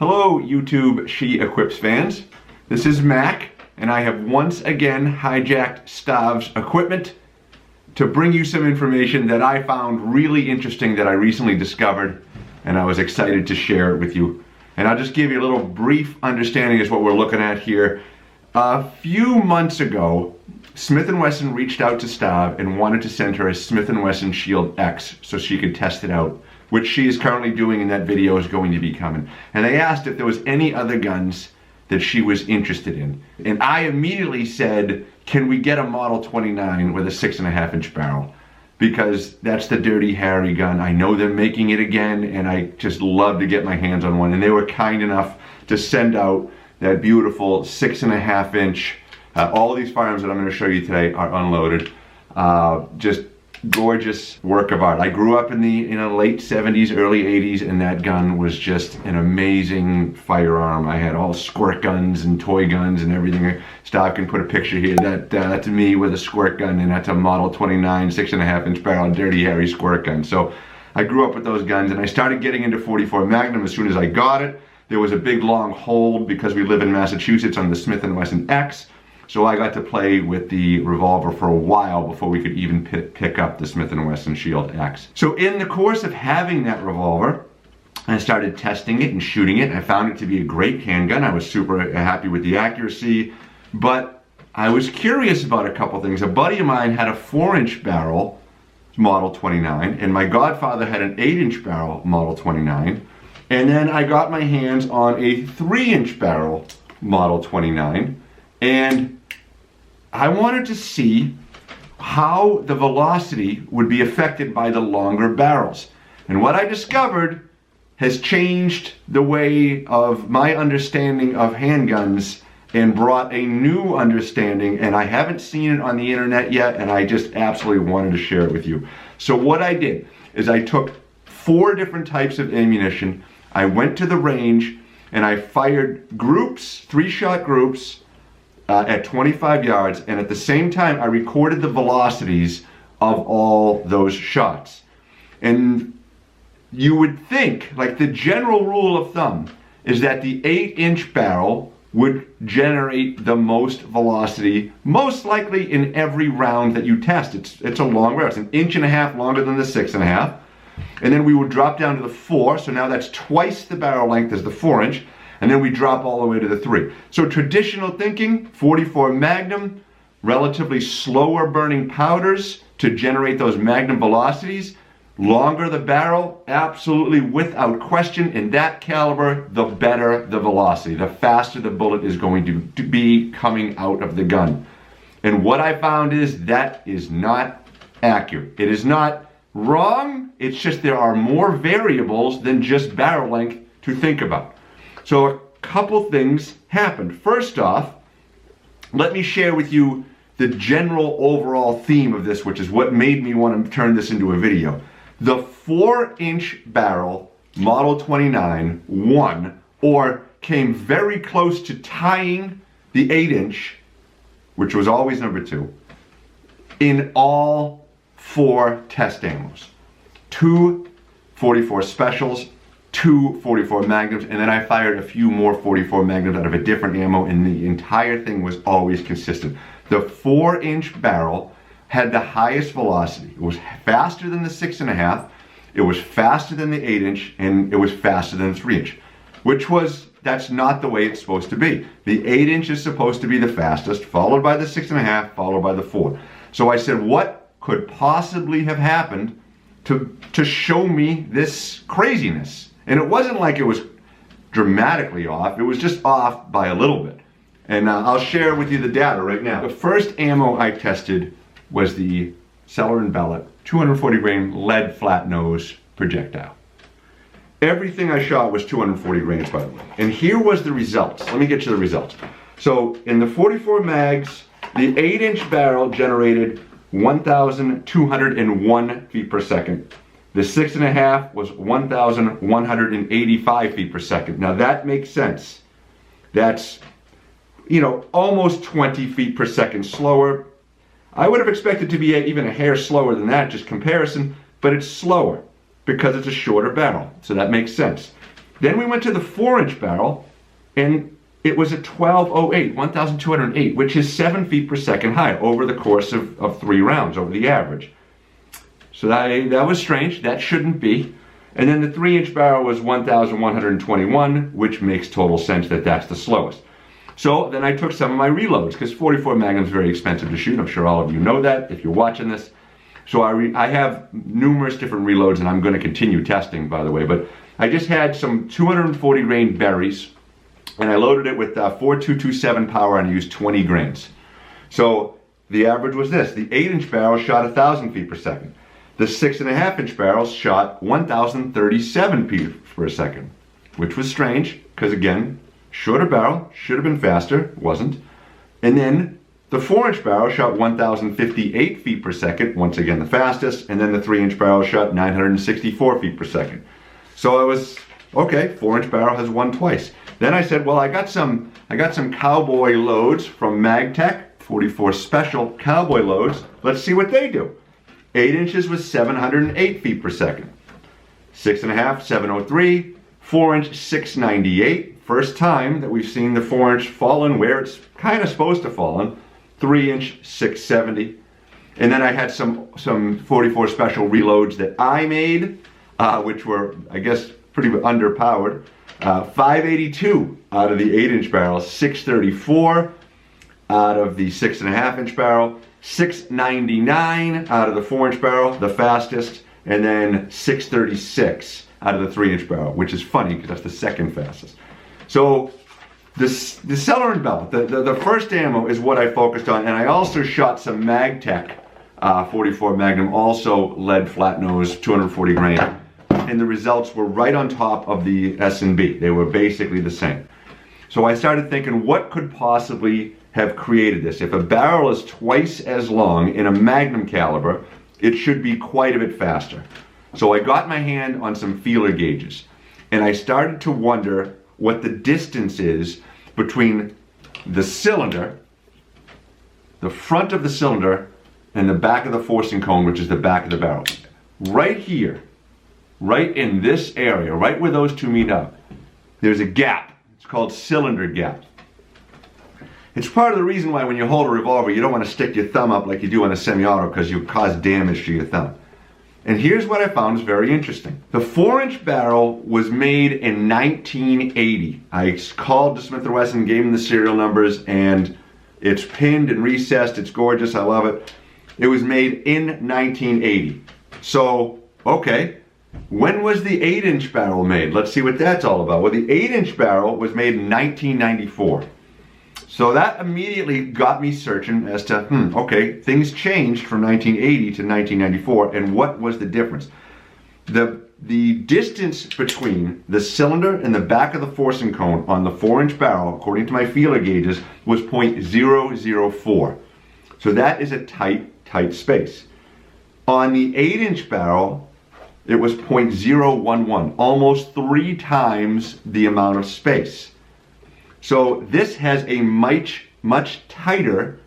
Hello YouTube She Equips fans. This is Mac and I have once again hijacked Stav's equipment to bring you some information that I found really interesting that I recently discovered, and I was excited to share it with you. And I'll just give you a little brief understanding as what we're looking at here. A few months ago, Smith & Wesson reached out to Stav and wanted to send her a Smith & Wesson Shield X so she could test it out, which she is currently doing, and that video is going to be coming. And they asked if there was any other guns that she was interested in. And I immediately said, can we get a Model 29 with a 6.5-inch barrel? Because that's the Dirty Harry gun. I know they're making it again, and I just love to get my hands on one. And they were kind enough to send out that beautiful 6.5-inch. All these firearms that I'm going to show you today are unloaded. Just gorgeous work of art. I grew up in the late 70s, early 80s, and that gun was just an amazing firearm. I had all squirt guns and toy guns and everything. Stav can put a picture here. That's me with a squirt gun, and that's a Model 29 6.5-inch barrel Dirty Harry squirt gun. So I grew up with those guns, and I started getting into 44 Magnum as soon as I got it. There was a big long hold because we live in Massachusetts on the Smith & Wesson X. So I got to play with the Revolver for a while before we could even pick up the Smith & Wesson Shield X. So in the course of having that Revolver, I started testing it and shooting it. I found it to be a great handgun. I was super happy with the accuracy, but I was curious about a couple things. A buddy of mine had a 4-inch barrel Model 29, and my godfather had an 8-inch barrel Model 29, and then I got my hands on a 3-inch barrel Model 29, and I wanted to see how the velocity would be affected by the longer barrels. And what I discovered has changed the way of my understanding of handguns and brought a new understanding, and I haven't seen it on the internet yet, and I just absolutely wanted to share it with you. So what I did is I took 4 different types of ammunition. I went to the range and I fired groups, 3-shot groups, at 25 yards, and at the same time I recorded the velocities of all those shots. And you would think, like, the general rule of thumb is that the 8-inch barrel would generate the most velocity, most likely in every round that you test. It's a long barrel. It's 1.5 inches longer than the 6.5. And then we would drop down to the 4, so now that's twice the barrel length as the 4-inch. And then we drop all the way to the 3. So traditional thinking, 44 Magnum, relatively slower burning powders to generate those Magnum velocities. Longer the barrel, absolutely without question. In that caliber, the better the velocity, the faster the bullet is going to be coming out of the gun. And what I found is that is not accurate. It is not wrong, it's just there are more variables than just barrel length to think about. So a couple things happened. First off, let me share with you the general overall theme of this, which is what made me want to turn this into a video. The 4-inch barrel Model 29 won, or came very close to tying the 8-inch, which was always number 2, in all 4 test ammos. 2 44 specials, 2 44 Magnums, and then I fired a few more 44 Magnums out of a different ammo, and the entire thing was always consistent. The 4-inch barrel had the highest velocity. It was faster than the 6.5, it was faster than the 8-inch, and it was faster than the 3-inch, that's not the way it's supposed to be. The 8-inch is supposed to be the fastest, followed by the 6.5, followed by the 4. So I said, what could possibly have happened to show me this craziness? And it wasn't like it was dramatically off, it was just off by a little bit. And I'll share with you the data right now. The first ammo I tested was the Cellar & Bellet 240 grain lead flat nose projectile. Everything I shot was 240 grains, by the way. And here was the results. Let me get you the results. So in the 44 mags, the 8-inch barrel generated 1,201 feet per second. The 6.5 was 1,185 feet per second. Now that makes sense. That's, almost 20 feet per second slower. I would have expected to be even a hair slower than that, just comparison, but it's slower because it's a shorter barrel. So that makes sense. Then we went to the 4-inch barrel, and it was a 1208, 1,208, which is 7 feet per second high over the course of 3 rounds, over the average. So that was strange. That shouldn't be. And then the 3-inch barrel was 1,121, which makes total sense that that's the slowest. So then I took some of my reloads, because 44 Magnum is very expensive to shoot. I'm sure all of you know that if you're watching this. So I have numerous different reloads, and I'm going to continue testing, by the way. But I just had some 240 grain berries, and I loaded it with 4227 power, and I used 20 grains. So the average was this. The 8-inch barrel shot 1,000 feet per second. The 6.5-inch barrel shot 1,037 feet per second, which was strange, because again, shorter barrel, should have been faster, wasn't. And then the 4-inch barrel shot 1,058 feet per second, once again the fastest, and then the 3-inch barrel shot 964 feet per second. So I was, okay, 4-inch barrel has won twice. Then I said, well, I got some cowboy loads from MagTech, 44 special cowboy loads. Let's see what they do. 8 inches was 708 feet per second. 6.5, 703. 4-inch, 698. First time that we've seen the 4-inch fallen where it's kind of supposed to fallen. 3-inch, 670. And then I had some 44 special reloads that I made, which were, I guess, pretty underpowered. 582 out of the 8-inch barrel, 634 out of the 6.5-inch barrel, 699 out of the 4-inch barrel, the fastest, and then 636 out of the 3-inch barrel, which is funny because that's the second fastest. So the Celeron belt, the first ammo is what I focused on, and I also shot some MagTech 44 Magnum, also lead flat nose, 240 grain, and the results were right on top of the S&B. They were basically the same. So I started thinking, what could possibly have created this? If a barrel is twice as long in a Magnum caliber, it should be quite a bit faster. So I got my hand on some feeler gauges, and I started to wonder what the distance is between the cylinder, the front of the cylinder, and the back of the forcing cone, which is the back of the barrel. Right here, right in this area, right where those two meet up, there's a gap. It's called cylinder gap. It's part of the reason why when you hold a revolver, you don't want to stick your thumb up like you do on a semi-auto, because you cause damage to your thumb. And here's what I found is very interesting. The 4-inch barrel was made in 1980. I called the Smith & Wesson, gave them the serial numbers, and it's pinned and recessed. It's gorgeous. I love it. It was made in 1980. So, okay, when was the 8-inch barrel made? Let's see what that's all about. Well, the 8-inch barrel was made in 1994. So that immediately got me searching as to, okay, things changed from 1980 to 1994, and what was the difference? The distance between the cylinder and the back of the forcing cone on the 4-inch barrel, according to my feeler gauges, was 0.004. So that is a tight space. On the 8-inch barrel, it was 0.011, almost 3 times the amount of space. So this has a much tighter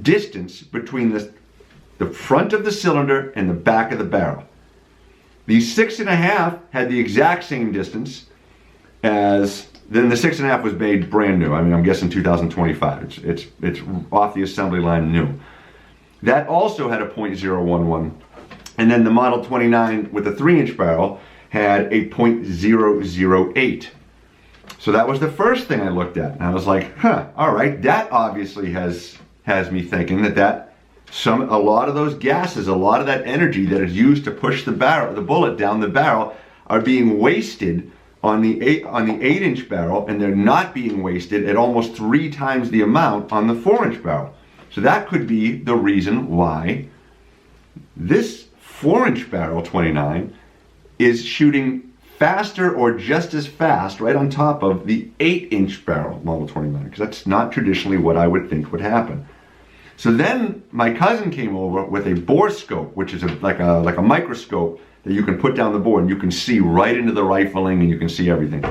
distance between the front of the cylinder and the back of the barrel. The 6.5 had the exact same distance as, then the 6.5 was made brand new. I mean, I'm guessing 2025. It's off the assembly line new. That also had a 0.011. And then the Model 29 with the 3-inch barrel had a 0.008. So that was the first thing I looked at, and I was like, all right, that obviously has me thinking that a lot of those gases, a lot of that energy that is used to push the bullet down the barrel, are being wasted on the 8-inch barrel, and they're not being wasted at almost 3 times the amount on the 4-inch barrel. So that could be the reason why this 4-inch barrel 29 is shooting faster or just as fast right on top of the 8-inch barrel Model 29, because that's not traditionally what I would think would happen. So then my cousin came over with a bore scope, which is like a microscope that you can put down the bore and you can see right into the rifling and you can see everything.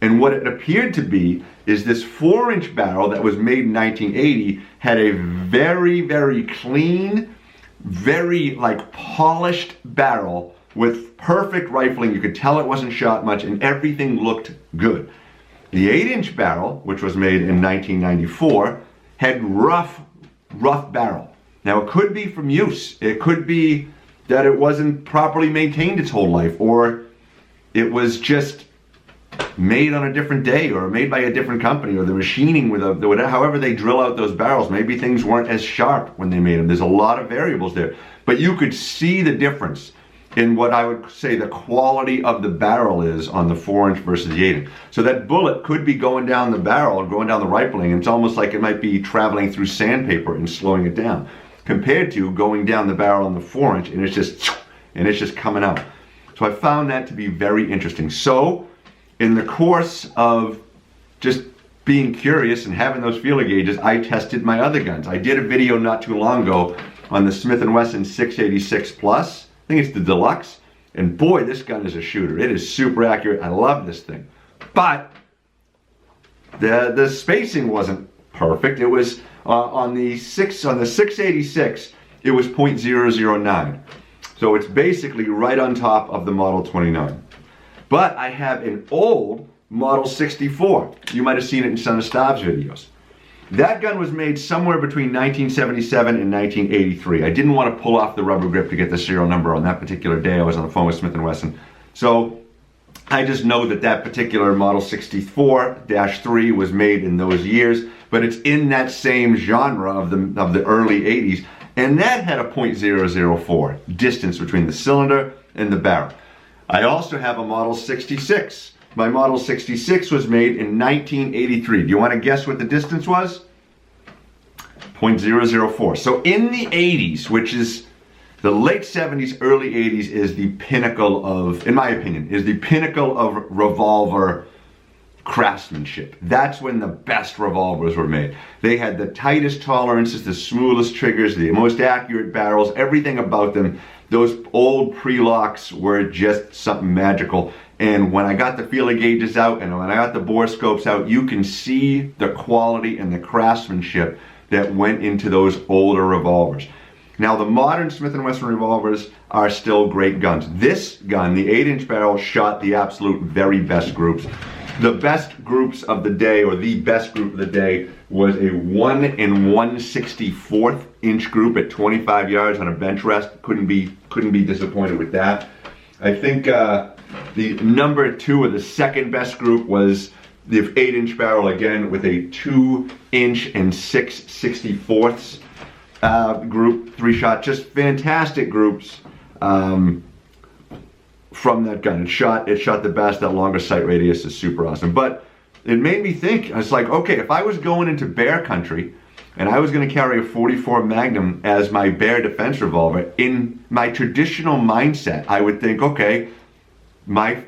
And what it appeared to be is this 4-inch barrel that was made in 1980 had a very, very clean, very polished barrel with perfect rifling. You could tell it wasn't shot much, and everything looked good. The 8-inch barrel, which was made in 1994, had rough barrel. Now, it could be from use. It could be that it wasn't properly maintained its whole life, or it was just made on a different day, or made by a different company, or the machining with however they drill out those barrels, maybe things weren't as sharp when they made them. There's a lot of variables there, but you could see the difference in what I would say the quality of the barrel is on the 4-inch versus the 8-inch. So that bullet could be going down the barrel or going down the rifling, and it's almost like it might be traveling through sandpaper and slowing it down, compared to going down the barrel on the 4-inch and it's just coming out. So I found that to be very interesting. So in the course of just being curious and having those feeler gauges, I tested my other guns. I did a video not too long ago on the Smith & Wesson 686 Plus. I think it's the Deluxe. And boy, this gun is a shooter. It is super accurate. I love this thing. But the spacing wasn't perfect. It was on the 686, it was .009. So it's basically right on top of the Model 29. But I have an old Model 64. You might have seen it in some of Stav's videos. That gun was made somewhere between 1977 and 1983. I didn't want to pull off the rubber grip to get the serial number on that particular day. I was on the phone with Smith & Wesson. So I just know that that particular Model 64-3 was made in those years, but it's in that same genre of the early 80s. And that had a .004 distance between the cylinder and the barrel. I also have a Model 66. My Model 66 was made in 1983. Do you want to guess what the distance was? .004. So in the 80s, which is the late 70s, early 80s, is the pinnacle of, in my opinion, is the pinnacle of revolver craftsmanship. That's when the best revolvers were made. They had the tightest tolerances, the smoothest triggers, the most accurate barrels, everything about them. Those old pre-locks were just something magical. And when I got the feeler gauges out and when I got the bore scopes out, you can see the quality and the craftsmanship that went into those older revolvers. Now, the modern Smith & Wesson revolvers are still great guns. This gun, the 8-inch barrel, shot the absolute very best groups. The best groups of the day, or the best group of the day, was a 1 1/64 inch group at 25 yards on a bench rest. Couldn't be disappointed with that. I think the number 2 or the second best group was the 8-inch barrel, again with a 2-inch and 6/64 group, 3-shot. Just fantastic groups from that gun. It shot the best. That longer sight radius is super awesome. But it made me think. I was like, okay, if I was going into bear country and I was going to carry a .44 Magnum as my bear defense revolver, in my traditional mindset, I would think, okay, my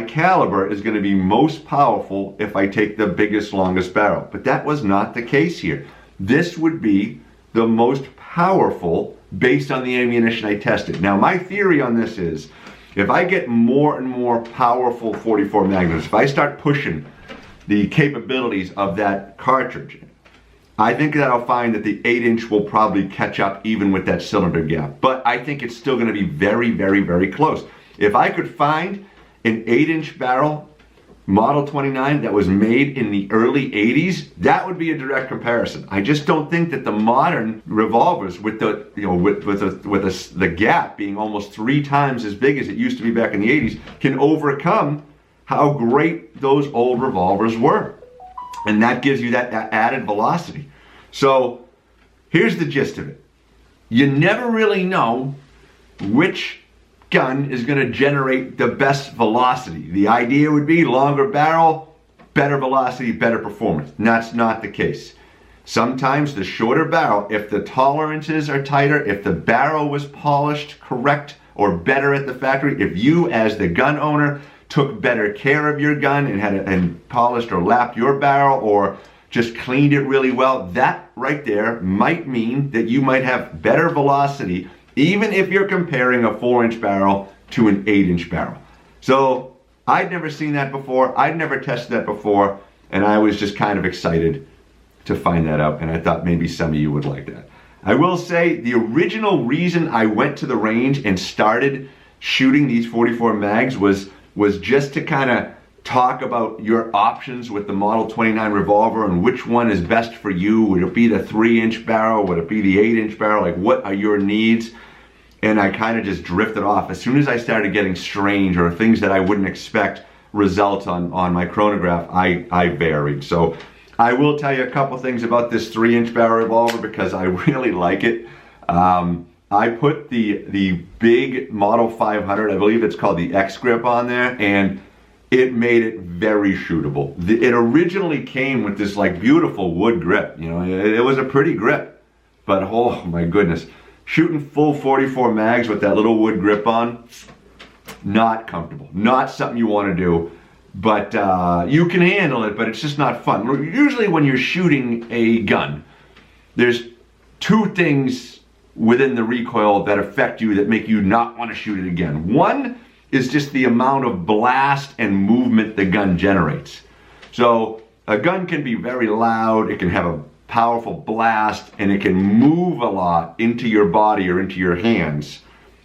caliber is going to be most powerful if I take the biggest, longest barrel. But that was not the case here. This would be the most powerful based on the ammunition I tested. Now, my theory on this is, if I get more and more powerful .44 Magnums, if I start pushing the capabilities of that cartridge, I think that I'll find that the 8-inch will probably catch up even with that cylinder gap. But I think it's still going to be very, very, very close. If I could find an 8-inch barrel Model 29 that was made in the early 80s, that would be a direct comparison. I just don't think that the modern revolvers, with the the gap being almost 3 times as big as it used to be back in the 80s, can overcome how great those old revolvers were. And that gives you that added velocity. So here's the gist of it. You never really know which gun is going to generate the best velocity. The idea would be longer barrel, better velocity, better performance. And that's not the case. Sometimes the shorter barrel, if the tolerances are tighter, if the barrel was polished correct or better at the factory, if you as the gun owner took better care of your gun and polished or lapped your barrel or just cleaned it really well, that right there might mean that you might have better velocity, even if you're comparing a 4-inch barrel to an 8-inch barrel. So I'd never seen that before. I'd never tested that before. And I was just kind of excited to find that out. And I thought maybe some of you would like that. I will say the original reason I went to the range and started shooting these 44 mags was just to kind of talk about your options with the Model 29 revolver and which one is best for you. Would it be the 3-inch barrel? Would it be the 8-inch barrel? Like, what are your needs? And I kind of just drifted off. As soon as I started getting strange or things that I wouldn't expect results on my chronograph, I varied. So I will tell you a couple things about this 3-inch barrel revolver because I really like it. I put the big Model 500, I believe it's called the X grip on there, and it made it very shootable. It originally came with this like beautiful wood grip. You know, it was a pretty grip, but oh my goodness. Shooting full 44 mags with that little wood grip on, not comfortable. Not something you want to do, but you can handle it, but it's just not fun. Usually when you're shooting a gun, there's two things within the recoil that affect you that make you not want to shoot it again. One is just the amount of blast and movement the gun generates. So a gun can be very loud, it can have a powerful blast, and it can move a lot into your body or into your hands,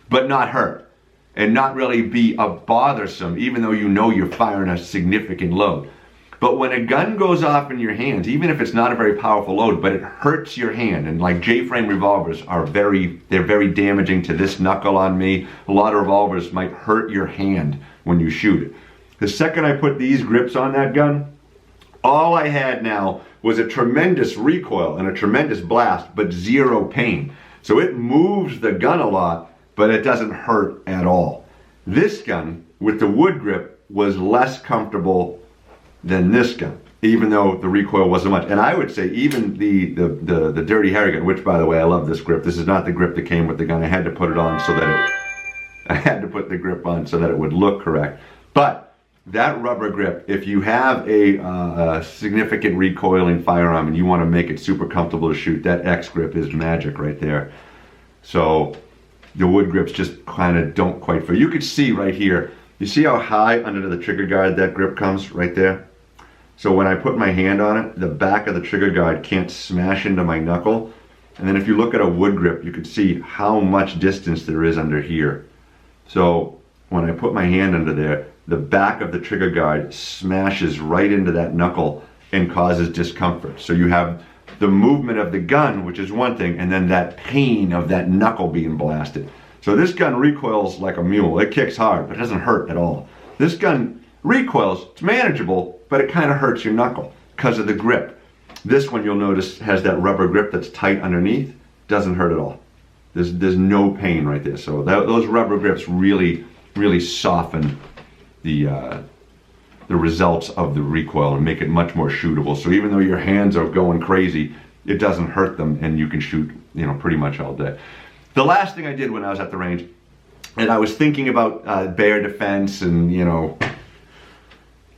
but not hurt, and not really be bothersome, even though you know you're firing a significant load. But when a gun goes off in your hands, even if it's not a very powerful load, but it hurts your hand, and like J-frame revolvers they're very damaging to this knuckle on me. A lot of revolvers might hurt your hand when you shoot it. The second I put these grips on that gun, all I had now was a tremendous recoil and a tremendous blast, but zero pain. So it moves the gun a lot, but it doesn't hurt at all. This gun with the wood grip was less comfortable than this gun, even though the recoil wasn't much. And I would say even the Dirty Harry gun, which by the way, I love this grip. This is not the grip that came with the gun. I had to put it on so that I had to put the grip on so that it would look correct. But that rubber grip, if you have a significant recoiling firearm and you want to make it super comfortable to shoot, that X grip is magic right there. So the wood grips just kind of don't quite fit. You could see right here, you see how high under the trigger guard that grip comes right there? So when I put my hand on it, the back of the trigger guard can't smash into my knuckle. And then if you look at a wood grip, you can see how much distance there is under here. So when I put my hand under there, the back of the trigger guard smashes right into that knuckle and causes discomfort. So you have the movement of the gun, which is one thing, and then that pain of that knuckle being blasted. So this gun recoils like a mule. It kicks hard, but it doesn't hurt at all. This gun recoils, it's manageable, but it kind of hurts your knuckle because of the grip. This one, you'll notice, has that rubber grip that's tight underneath. Doesn't hurt at all. There's no pain right there. So those rubber grips really soften the results of the recoil and make it much more shootable. So even though your hands are going crazy, it doesn't hurt them, and you can shoot, you know, pretty much all day. The last thing I did when I was at the range, and I was thinking about bear defense and, you know,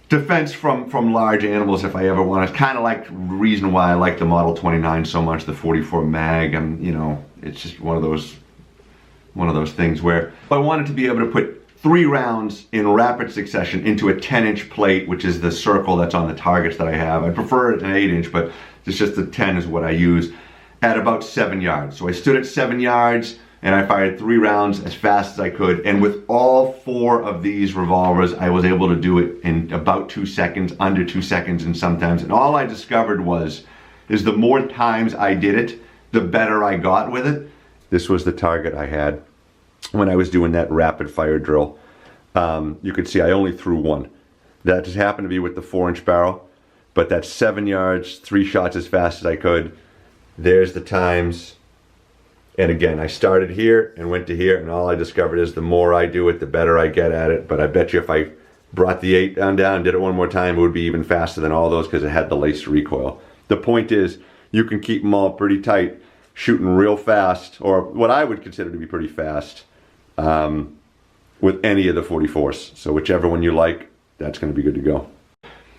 defense from large animals if I ever want. It's kind of like the reason why I like the Model 29 so much, the 44 mag, and you know, it's just one of those things where I wanted to be able to put 3 rounds in rapid succession into a 10-inch plate, which is the circle that's on the targets that I have. I prefer an 8-inch, but it's just the 10 is what I use, at about 7 yards. So I stood at 7 yards and I fired 3 rounds as fast as I could. And with all 4 of these revolvers, I was able to do it in about 2 seconds, under 2 seconds and sometimes. And all I discovered is the more times I did it, the better I got with it. This was the target I had when I was doing that rapid fire drill. You could see I only threw 1. That just happened to be with the 4-inch barrel, but that's 7 yards, 3 shots as fast as I could. There's the times. And again, I started here and went to here, and all I discovered is the more I do it, the better I get at it. But I bet you if I brought the 8 down and did it one more time, it would be even faster than all those because it had the laced recoil. The point is, you can keep them all pretty tight, shooting real fast, or what I would consider to be pretty fast, with any of the 44s. So whichever one you like, that's going to be good to go.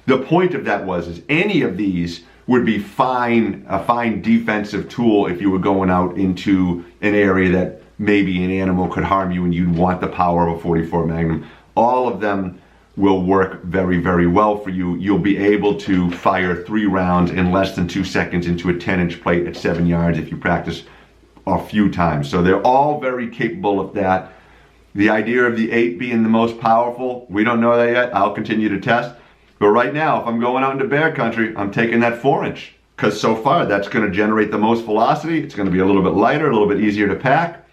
The point of that is any of these would be a fine defensive tool if you were going out into an area that maybe an animal could harm you and you'd want the power of a 44 Magnum. All of them will work very well for you. You'll be able to fire 3 rounds in less than 2 seconds into a 10-inch plate at 7 yards if you practice a few times. So they're all very capable of that. The idea of the 8 being the most powerful, we don't know that yet. I'll continue to test. But right now, if I'm going out into bear country, I'm taking that 4-inch. Because so far, that's going to generate the most velocity. It's going to be a little bit lighter, a little bit easier to pack.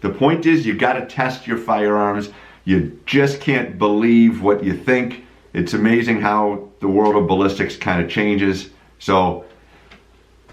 The point is, you got to test your firearms. You just can't believe what you think. It's amazing how the world of ballistics kind of changes. So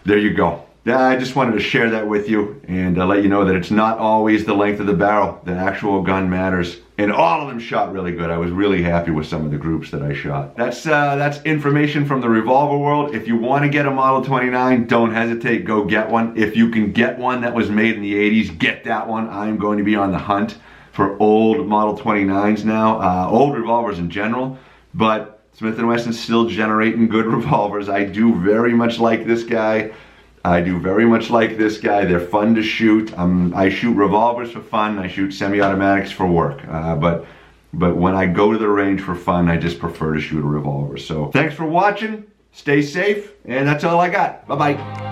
there you go. I just wanted to share that with you and let you know that it's not always the length of the barrel. The actual gun matters. And all of them shot really good. I was really happy with some of the groups that I shot. That's information from the Revolver world. If you want to get a Model 29, don't hesitate, go get one. If you can get one that was made in the 80s, get that one. I'm going to be on the hunt for old Model 29s now, old revolvers in general, but Smith & Wesson's still generating good revolvers. I do very much like this guy. They're fun to shoot. I shoot revolvers for fun. I shoot semi-automatics for work. But when I go to the range for fun, I just prefer to shoot a revolver. So thanks for watching. Stay safe. And that's all I got. Bye-bye.